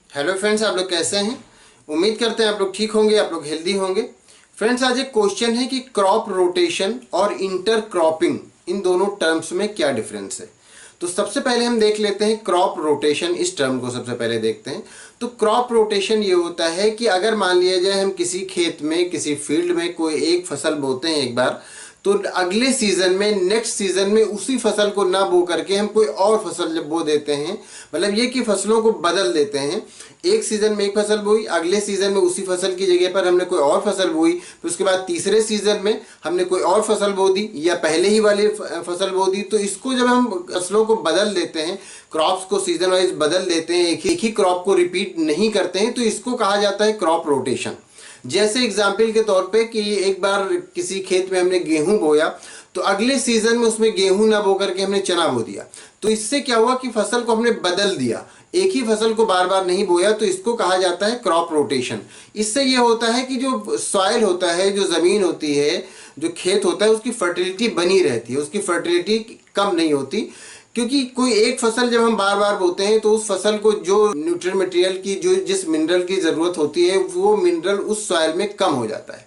Hello friends, आप लोग कैसे हैं? उम्मीद करते हैं आप लोग ठीक होंगे, आप लोग हेल्दी होंगे। फ्रेंड्स, आज एक क्वेश्चन है कि क्रॉप रोटेशन और इंटर क्रॉपिंग इन दोनों टर्म्स में क्या डिफरेंस है। तो सबसे पहले हम देख लेते हैं क्रॉप रोटेशन, इस टर्म को सबसे पहले देखते हैं। तो क्रॉप रोटेशन ये होता है कि अगर मान लिया जाए हम किसी खेत में, किसी फील्ड में कोई एक फसल बोते हैं एक बार, तो अगले सीजन में, नेक्स्ट सीजन में उसी फसल को ना बो करके हम कोई और फसल जब बो देते हैं, मतलब ये कि फसलों को बदल देते हैं। एक सीजन में एक फसल बोई, अगले सीजन में उसी फसल की जगह पर हमने कोई और फसल बोई, फिर उसके बाद तीसरे सीजन में हमने कोई और फसल बो दी या पहले ही वाली फसल बो दी। तो इसको जब हम फसलों को बदल देते हैं, क्रॉप्स को सीजन वाइज बदल देते हैं, एक ही क्रॉप को रिपीट नहीं करते हैं, तो इसको कहा जाता है क्रॉप रोटेशन। जैसे एग्जाम्पल के तौर पे कि एक बार किसी खेत में हमने गेहूं बोया, तो अगले सीजन में उसमें गेहूं ना बो करके हमने चना बो दिया। तो इससे क्या हुआ कि फसल को हमने बदल दिया, एक ही फसल को बार बार नहीं बोया। तो इसको कहा जाता है क्रॉप रोटेशन। इससे ये होता है कि जो सॉइल होता है, जो ज़मीन होती है, जो खेत होता है, उसकी फर्टिलिटी बनी रहती है, उसकी फर्टिलिटी कम नहीं होती। क्योंकि कोई एक फसल जब हम बार बार बोते हैं तो उस फसल को जो न्यूट्रिएंट मटेरियल की, जो जिस मिनरल की ज़रूरत होती है, वो मिनरल उस सॉइल में कम हो जाता है।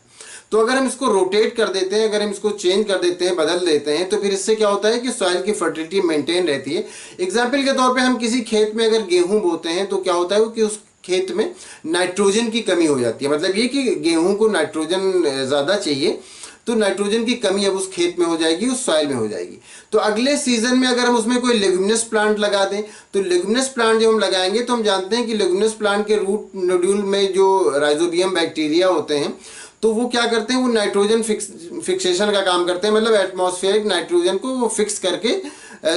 तो अगर हम इसको रोटेट कर देते हैं, अगर हम इसको चेंज कर देते हैं, बदल देते हैं, तो फिर इससे क्या होता है कि सॉइल की फर्टिलिटी मेंटेन रहती है। एग्जाम्पल के तौर पे हम किसी खेत में अगर गेहूं बोते हैं तो क्या होता है कि उस खेत में नाइट्रोजन की कमी हो जाती है। मतलब ये कि गेहूं को नाइट्रोजन ज़्यादा चाहिए, तो नाइट्रोजन की कमी अब उस खेत में हो जाएगी, उस सॉइल में हो जाएगी। तो अगले सीजन में अगर हम उसमें कोई लेग्यूमिनस प्लांट लगा दें, तो लेग्यूमिनस प्लांट जब हम लगाएंगे तो हम जानते हैं कि लेग्यूमिनस प्लांट के रूट नोड्यूल में जो राइजोबियम बैक्टीरिया होते हैं, तो वो क्या करते हैं, वो नाइट्रोजन फिक्सेशन का काम करते हैं। मतलब एटमॉस्फेरिक नाइट्रोजन को वो फिक्स करके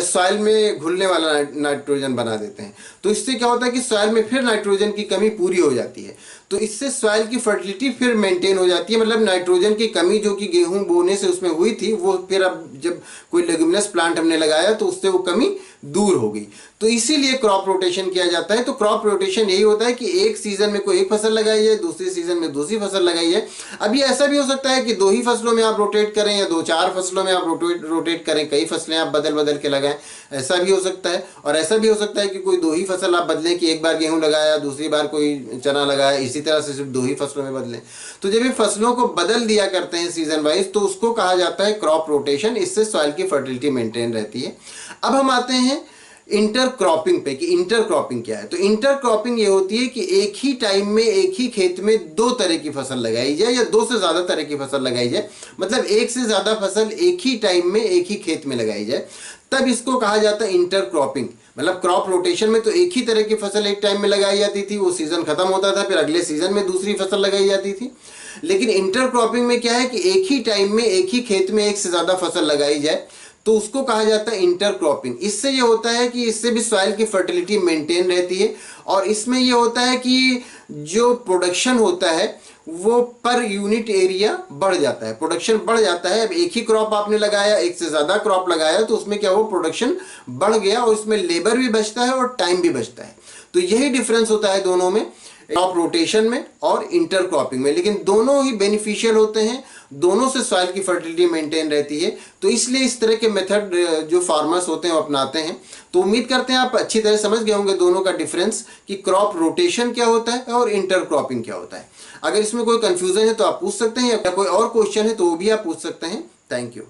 सॉइल में घुलने वाला नाइट्रोजन बना देते हैं। तो इससे क्या होता है कि सॉइल में फिर नाइट्रोजन की कमी पूरी हो जाती है। तो इससे सॉइल की फर्टिलिटी फिर मेंटेन हो जाती है। मतलब नाइट्रोजन की कमी जो कि गेहूं बोने से उसमें हुई थी, वो फिर अब जब कोई लेग्यूमिनस प्लांट हमने लगाया तो उससे वो कमी दूर हो गई। तो इसीलिए क्रॉप रोटेशन किया जाता है। तो क्रॉप रोटेशन यही होता है कि एक सीजन में कोई एक फसल लगाई है, दूसरे सीजन में दूसरी फसल लगाई है। अभी ऐसा भी हो सकता है कि दो ही फसलों में आप रोटेट करें या दो चार फसलों में आप रोटेट करें, कई फसलें आप बदल बदल के लगाएं, ऐसा भी हो सकता है। और ऐसा भी हो सकता है कि कोई दो ही फसल आप बदलें, कि एक बार गेहूं लगाया, दूसरी बार कोई चना लगाया, इसी तरह से सिर्फ दो ही फसलों में बदलें। तो जब ये फसलों को बदल दिया करते हैं सीजन वाइज, तो उसको कहा जाता है क्रॉप रोटेशन। इससे सॉइल की फर्टिलिटी मेंटेन रहती है। अब हम आते हैं इंटर क्रॉपिंग पे कि इंटर क्रॉपिंग क्या है। तो इंटर क्रॉपिंग ये होती है कि एक ही टाइम में, एक ही खेत में दो तरह की फसल लगाई जाए या दो से ज्यादा तरह की फसल लगाई जाए। मतलब एक से ज्यादा फसल एक ही टाइम में एक ही खेत में लगाई जाए, तब इसको कहा जाता है इंटर क्रॉपिंग। मतलब क्रॉप रोटेशन में तो एक ही तरह की फसल एक टाइम में लगाई जाती थी, वो सीजन खत्म होता था, फिर अगले सीजन में दूसरी फसल लगाई जाती थी। लेकिन इंटर क्रॉपिंग में क्या है कि एक ही टाइम में एक ही खेत में एक से ज्यादा फसल लगाई जाए, तो उसको कहा जाता है इंटर क्रॉपिंग। इससे ये होता है कि इससे भी सॉइल की फर्टिलिटी मेंटेन रहती है। और इसमें ये होता है कि जो प्रोडक्शन होता है वो पर यूनिट एरिया बढ़ जाता है, प्रोडक्शन बढ़ जाता है। अब एक ही क्रॉप आपने लगाया, एक से ज़्यादा क्रॉप लगाया, तो उसमें क्या हो, प्रोडक्शन बढ़ गया और इसमें लेबर भी बचता है और टाइम भी बचता है। तो यही डिफरेंस होता है दोनों में, क्रॉप रोटेशन में और इंटर क्रॉपिंग में। लेकिन दोनों ही बेनिफिशियल होते हैं, दोनों से सॉइल की फर्टिलिटी मेंटेन रहती है। तो इसलिए इस तरह के मेथड जो फार्मर्स होते हैं वो अपनाते हैं। तो उम्मीद करते हैं आप अच्छी तरह समझ गए होंगे दोनों का डिफरेंस, कि क्रॉप रोटेशन क्या होता है और इंटर क्रॉपिंग क्या होता है। अगर इसमें कोई कंफ्यूजन है तो आप पूछ सकते हैं, या कोई और क्वेश्चन है तो वो भी आप पूछ सकते हैं। Thank you.